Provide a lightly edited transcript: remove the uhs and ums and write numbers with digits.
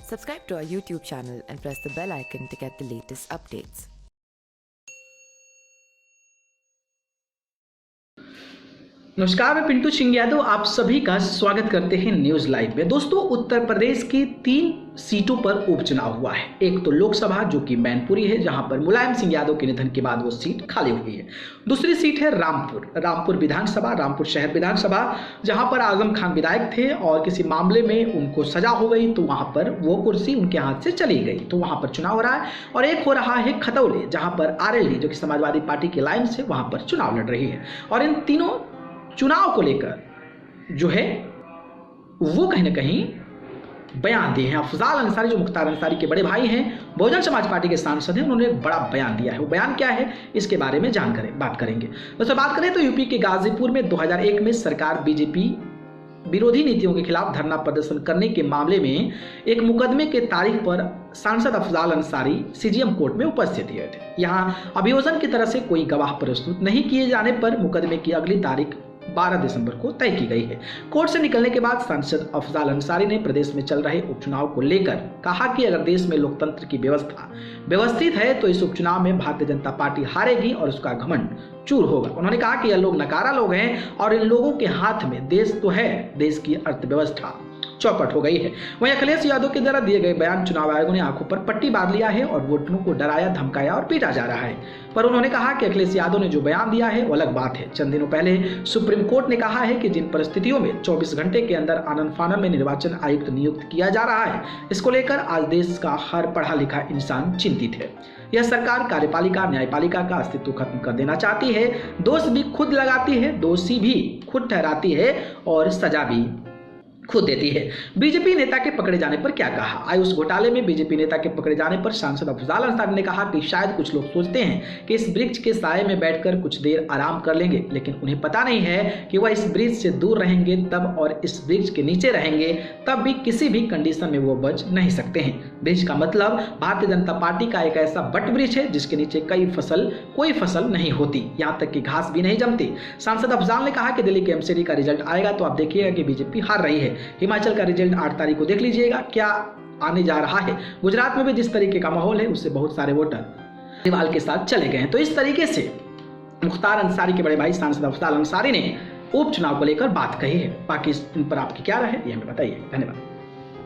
Subscribe to our YouTube channel and press the bell icon to get the latest updates. नमस्कार, मैं पिंटू सिंह यादव आप सभी का स्वागत करते हैं न्यूज लाइव में। दोस्तों, उत्तर प्रदेश की 3 सीटों पर उपचुनाव हुआ है। एक तो लोकसभा जो कि मैनपुरी है, जहां पर मुलायम सिंह यादव के निधन के बाद वो सीट खाली हुई है। दूसरी सीट है रामपुर विधानसभा, रामपुर शहर विधानसभा, जहां पर आजम खान विधायक थे और किसी मामले में उनको सजा हो गई तो वहां पर वो कुर्सी उनके हाथ से चली गई, तो वहां पर चुनाव हो रहा है। और एक हो रहा है खतौले, जहां पर आरएलडी जो कि समाजवादी पार्टी की लाइन से वहां पर चुनाव लड़ रही है। और इन तीनों चुनाव को लेकर जो है वो कहीं ना कहीं बयान दिए हैं। अफजाल अंसारी जो मुख्तार अंसारी के बड़े भाई हैं, बहुजन समाज पार्टी के सांसद हैं, उन्होंने एक बड़ा बयान दिया है। वो बयान क्या है, इसके बारे में बात करेंगे। दोस्तों, बात करें तो यूपी के गाजीपुर में 2001 में सरकार बीजेपी विरोधी नीतियों के खिलाफ धरना प्रदर्शन करने के मामले में एक मुकदमे के तारीख पर सांसद अफजाल अंसारी सीजीएम कोर्ट में उपस्थित हुए थे। यहां अभियोजन की तरफ से कोई गवाह प्रस्तुत नहीं किए जाने पर मुकदमे की अगली तारीख 12 दिसंबर को तय की गई है। कोर्ट से निकलने के बाद सांसद अफजाल अंसारी ने प्रदेश में चल रहे उपचुनाव को लेकर कहा कि अगर देश में लोकतंत्र की व्यवस्था व्यवस्थित है तो इस उपचुनाव में भारतीय जनता पार्टी हारेगी और उसका घमंड चूर होगा। उन्होंने कहा कि यह लोग नकारा लोग हैं और इन लोगों के हाथ में देश तो है, देश की अर्थव्यवस्था चौपट हो गई है। वहीं अखिलेश यादव के द्वारा दिए गए बयान चुनाव आयोग ने आंखों पर पट्टी बांध लिया है और वोटरों को डराया, धमकाया और पीटा जा रहा है। पर उन्होंने कहा कि अखिलेश यादव ने जो बयान दिया है वो अलग बात है। चंद दिनों पहले सुप्रीम कोर्ट ने कहा है कि जिन परिस्थितियों में 24 घंटे के अंदर आनन फानन में निर्वाचन आयुक्त नियुक्त किया जा रहा है, इसको लेकर आज देश का हर पढ़ा लिखा इंसान चिंतित है। यह सरकार कार्यपालिका न्यायपालिका का अस्तित्व खत्म कर देना चाहती है। दोष भी खुद लगाती है, दोषी भी खुद ठहराती है और सजा भी खुद देती है। बीजेपी नेता के पकड़े जाने पर क्या कहा? आयुष घोटाले में बीजेपी नेता के पकड़े जाने पर सांसद अफजाल अंसारी ने कहा कि शायद कुछ लोग सोचते हैं कि इस वृक्ष के साए में बैठकर कुछ देर आराम कर लेंगे, लेकिन उन्हें पता नहीं है कि वह इस वृक्ष से दूर रहेंगे तब और इस वृक्ष के नीचे रहेंगे तब भी किसी भी कंडीशन में वो बच नहीं सकते हैं। वृक्ष का मतलब भारतीय जनता पार्टी का एक ऐसा बट वृक्ष है जिसके नीचे कोई फसल नहीं होती, यहाँ तक कि घास भी नहीं जमती। सांसद अफजाल ने कहा कि दिल्ली के एमसीडी का रिजल्ट आएगा तो आप देखिएगा कि बीजेपी हार रही है। हिमाचल का रिजल्ट 8 तारीख को देख लीजिएगा क्या आने जा रहा है। गुजरात में भी जिस तरीके का माहौल है उससे बहुत सारे वोटर केजरीवाल के साथ चले गए हैं। तो इस तरीके से मुख्तार अंसारी के बड़े भाई सांसद अफजाल अंसारी ने उपचुनाव को लेकर बात कही है। बाकी इन पर आपकी क्या राय है ये हमें बताइए। धन्यवाद।